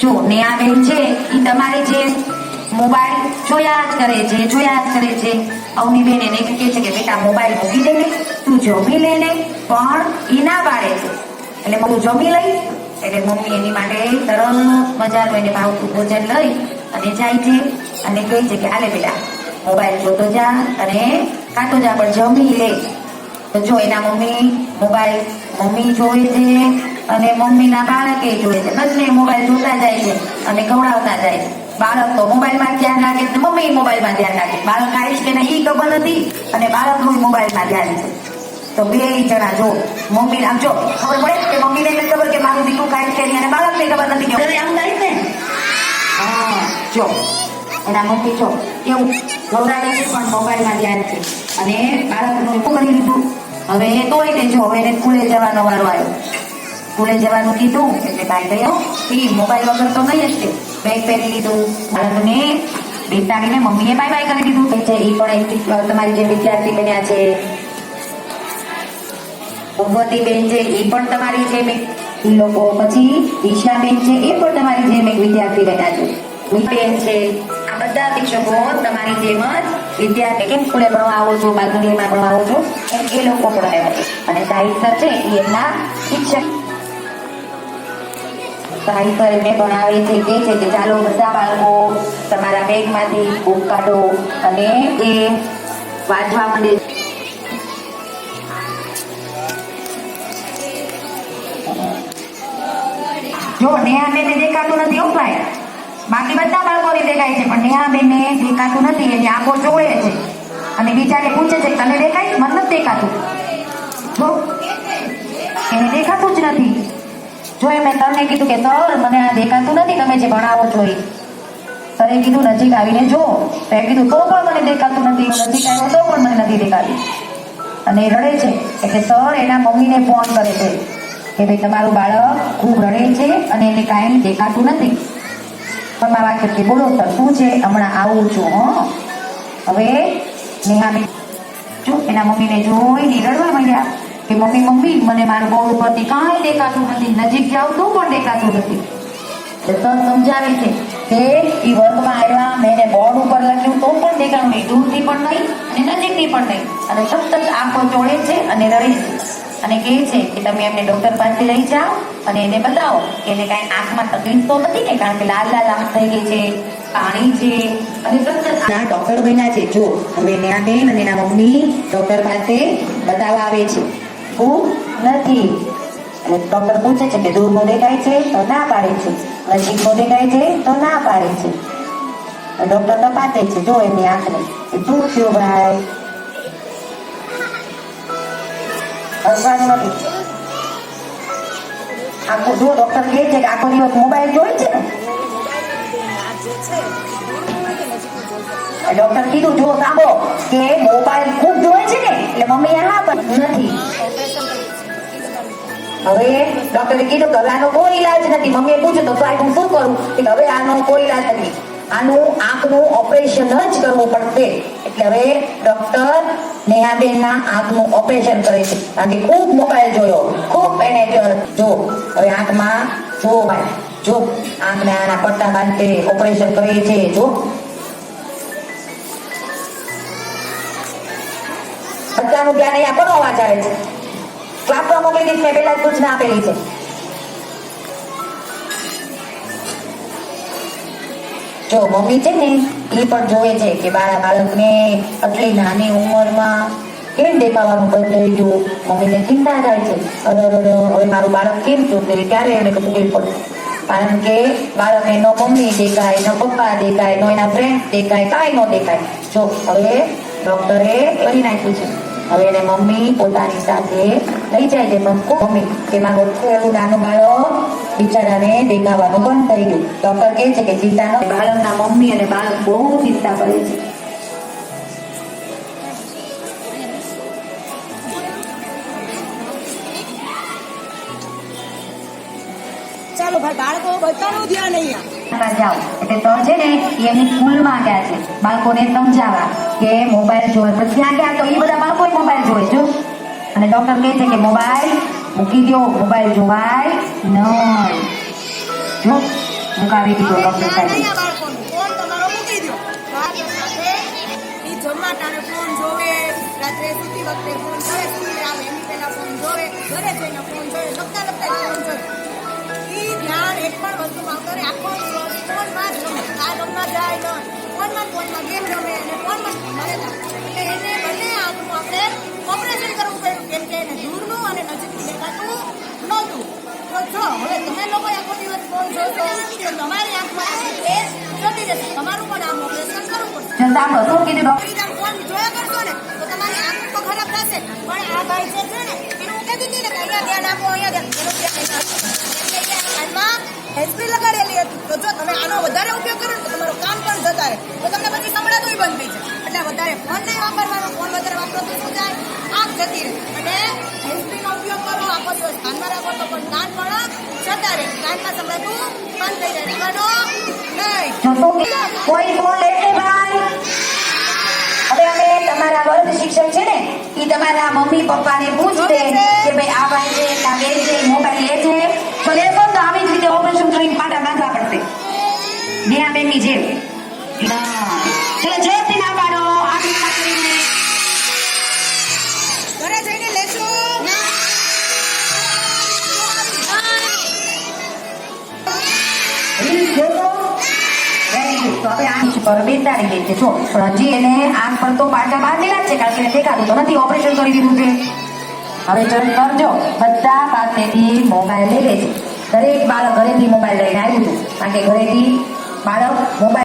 જો નેહા બેન છે એ તમારી જે મોબાઈલ જોયા જ કરે છે. અવની બેન એને કહે છે કે બેટા મોબાઈલ મૂકી દે ને, તું જમી લે ને, પણ એ ના પાડે છે. એટલે હું જમી લઈ એટલે મમ્મી એની માટે તરત મજાનું એને ભાવતું ભોજન લઈ અને જાય છે અને કહે છે કે હાલે બેટા મોબાઈલ જોતો જા અને ખાતો જા પણ જમી લે. તો જો એના મોબાઈલ મમ્મી જોવે છે અને મમ્મીના બાળકે જોવે છે. બંને મોબાઈલ જોતા જાય છે અને ખવડાવતા જાય છે. બાળક તો મોબાઈલમાં ધ્યાન રાખે છે, મમ્મી મોબાઈલમાં ધ્યાન રાખે. બાળક ખાઈશ કે નહીં ખબર નથી અને બાળકનું મોબાઈલમાં ધ્યાન છે. તો બે જણા જો મમ્મી આમ જો ખબર પડે કે મમ્મીને નથી ખબર કે મારું દીકરું ખાઈશ કે નહીં અને બાળકને ખબર નથી કે આમ થાય ને. હા જો એના મમ્મી જો કેવું ખવડાવે છે પણ મોબાઈલમાં ધ્યાન છે અને બાળકનું શું કરી લીધું. હવે તોય તે જો હવે એને સ્કૂલે જવાનો વારો આવ્યો. સ્કૂલે જવાનું કીધું એટલે ભાઈ ગયો મોબાઈલ વગર તો નહીં જ. બેગ પહેરી લીધું, બાળકને બેસાડીને મમ્મીએ બાય બાય કરી દીધું. એ પણ તમારી જે વિદ્યાર્થી બન્યા છે ભગવતીબેન છે એ પણ તમારી જેમ એ લોકો, પછી ઈશાબેન છે એ પણ તમારી જેમ એક વિદ્યાર્થી બન્યા છે. બેન છે આ બધા શિક્ષકો તમારી જેમ જ વિદ્યાર્થી કેમ સ્કૂલે ભણવા આવો છો, બાલમંદિરમાં ભણવા આવો છો એમ એ લોકો પણ આવ્યા છે. અને સાહિત્ય સર છે એ એમના શિક્ષક. સાહિત્ય એમને ભણાવે છે કે છે કે ચાલો બધા બાળકો તમારા બેગમાંથી બુક કાઢો અને એ વાંચવા માંડે. જો નેહાબેનને દેખાતું નથી હો ભાઈ, બાકી બધા બાળકોને દેખાય છે પણ નેહાબેનને દેખાતું નથી. એની આંખો ચોળે છે અને બિચારે પૂછે છે તને દેખાય? મને નથી દેખાતું. જો એને દેખાતું જ નથી. જો મેં તમને કીધું કે સર મને આ દેખાતું નથી, તમે જે ભણાવો છો એ. સરે કીધું નજીક આવીને જો. મેં કીધું તો પણ મને દેખાતું નથી. નજીક આવ્યો તો પણ મને નથી દેખાતું અને રડે છે. એટલે સર એના મમ્મીને ફોન કરે છે કે ભાઈ તમારું બાળક ખૂબ રડે છે અને એને કાંઈ દેખાતું નથી. પણ વાક્ય કે બોલો સર શું છે, હમણાં આવું છું. હવે નેહાબેન જો એના મમ્મીને જોઈને રડવા માંડ્યા કે મમ્મી મને મારું બોર્ડ ઉપરથી કાંઈ દેખાતું નથી, નજીક જાઉં તો પણ દેખાતું નથી. સર સમજાવે છે કે એ વર્ગમાં આવ્યા, મેં એને બોર્ડ ઉપર લખ્યું તો પણ દેખાતું નહીં, દૂરથી પણ નહીં અને નજીકથી પણ નહીં. અને સતત આંખો ચોળે છે અને રડે છે અને કહે છે કે તમે એમને ડોક્ટર પાસે લઈ જાઓ અને એને બતાવો કે એને કાંઈ આંખમાં તકલીફ તો નથી ને, કારણ કે લાલ લાલ આંખ થઈ ગઈ છે, પાણી છે અને સતત ડોક્ટર બન્યા છે. જો હવે નેહાબેન અને એના મમ્મી ડોક્ટર પાસે બતાવવા આવે છે. નથી અને ડોક્ટર પૂછે છે કે દૂરનો દેખાય છે તો ના પાડે છે, નજીકનો દેખાય છે તો ના પાડે છે. ડોક્ટર તપાસે છે જો એમની આંખને શું થયું ભાઈ, હસવાનું નથી. આખું જો ડોક્ટર કહે છે કે આખો દિવસ મોબાઈલ જોઈ છે ને. ડોક્ટર કીધું જો સાંભળો કે મોબાઈલ ખૂબ જોવે છે ને એટલે મમ્મી હા પણ નથી. હવે ડોક્ટરે કીધું કે હવે આનો કોઈ ઈલાજ નથી. મમ્મીએ પૂછ્યું તો સાહેબ હું શું કરું? એટલે હવે આનો કોઈ ઈલાજ નથી, આનું આંખનું ઓપરેશન જ કરવું પડશે. એટલે હવે ડોક્ટર નેહાબેનના આંખનું ઓપરેશન કરે છે કારણ કે ખૂબ મોબાઈલ જોયો, ખૂબ એને જો હવે આંખમાં જો ભાઈ જો આંખને આના પટ્ટા બાંધે ઓપરેશન કરે છે. જો બચ્ચાનું ધ્યાન અહીંયા કોનો અવાજ આવે છે? ક્લાસમાં મોકલી દીધી મેં પહેલા જ સૂચના આપેલી છે. જો મમ્મી છે ને એ પણ જોવે છે કે બાળકને આટલી નાની ઉંમરમાં કેમ દેખાવાનું બંધ થઈ ગયું. મમ્મીને ચિંતા થાય છે, હવે મારું બાળક કેમ જોશે, ક્યારે એને તકલીફ પડે. કારણ કે બાળકને નો મમ્મી દેખાય, નો પપ્પા દેખાય, નો એના ફ્રેન્ડ દેખાય, કાંઈ ન દેખાય. જો હવે ડોક્ટરે કરી નાખ્યું છે. હવે એને મમ્મી પોતાની સાથે લઈ જાય છે. મમ્મી કે મારું એવું નાનું બાળક બિચારાને દેખાવાનું બંધ થઈ ગયું. ડોક્ટર કહે છે કે ચિંતા ન, બાળકના મમ્મી અને બાળક બહુ ચિંતા કરે છે. ચાલો ભાઈ બાળકો બધાનું ધ્યાન અહીંયા જાઓ એટલે તો છે ને એમની સ્કૂલમાં ગયા છે બાળકોને સમજાવવા કે મોબાઈલ જોવે. પછી ત્યાં ગયા તો એ બધા બાળકો મોબાઈલ જોવે જો. અને ડોક્ટર કહે છે કે મોબાઈલ મૂકી દો, મોબાઈલ જોવાય નહીં. જો મુકાવી દીધો ડોક્ટર સાહેબ. અહીંયા બાળકોનું ફોન તમારો મૂકી દો. બાળકો સાથે ઈ જમવા ટાણે ફોન જોવે, રાત્રે સૂતી વખતે ફોન જોવે, સ્કૂલે આવે એની પહેલા ફોન જોવે, ઘરે જઈને ફોન જોવે, લખતા લખતા ફોન જોવે. ઈ ધ્યાન એક પણ વસ્તુમાં કરે, આખો દિવસ ફોનમાં જ રમે. આ રમવા જાય ન ફોનમાં ગેમ રમે અને ફોનમાં જ મરે ના. એટલે એને બંને આંખનું આપણે ઓપરેશન કરવું પડ્યું, કેમ કે એને દૂરનું અને નજીકનું દેખાતું નહોતું. તો જો હવે તમે લોકો આખો દિવસ ફોન જોશો તો તમારી આંખમાં એ જતી જશે. તમારું પણ આમ ઓપરેશન કરવું પડશે. જો સાંભળો શું કીધું ડોક્ટર? ફરી તમે ફોન જોયા કરશો ને તો તમારી આંખ તો ખરાબ થશે. પણ આ ભાઈ જે છે ને એને હું કહેતી હતી ને કે અહીંયા ધ્યાન આપો, અહીંયા ધ્યાન, એનું ધ્યાન નહીં આપો. એટલે કે કાનમાં હેલ્પી લગાડેલી હતી. તો જો તમે આનો વધારે ઉપયોગ કરો ને તો તમારું કામ પણ જતા રહે, તો તમને પછી સંભળાતું બંધ થઈ જાય. એટલે વધારે ફોન નહીં વાપરવાનો. ફોન વધારે વાપરો તો શું જાય? આંખ જતી રહે. અને હેલ્પીનો ઉપયોગ કરો, આખો દિવસ કાનમાં રાખો તો પણ કાન પણ જતા રહે. કાનમાં સંભળાતું બંધ થઈ જાય. રહેવાનો નહીં. જો શું કીધું? કોઈ ફોન લે નહીં ભાઈ. હવે અમે તમારા વર્ગ શિક્ષક છે ને એ તમારા મમ્મી પપ્પાને પૂછશે કે ભાઈ આ ભાઈ છે કે આ બેન છે મોબાઈલ લે છે, તો લેશો તો આવી જ રીતે ઓપરેશન કરીને પાટા બાંધવા પડશે નેહાબેનની જેમ. ચલો જોરથી ના પાડો. આવી રીતના કરીને ઘરે જઈને લેશો. રીલ્સ જોતો વેરી ગુડ. તો હવે આંખ પર બેતાડી ગઈ છે. જો પણ હજી એને આંખ પર તો પાટા બાંધેલા જ છે કારણ કે એને દેખાતું તો નથી, ઓપરેશન કરી દીધું છે. હવે ચેક કરજો, બધા પાસેથી મોબાઈલ લઈ લે છે. દરેક બાળક ઘરેથી મોબાઈલ લઈને આવ્યું હતું કારણ કે ઘરેથી બાળક મોબાઈલ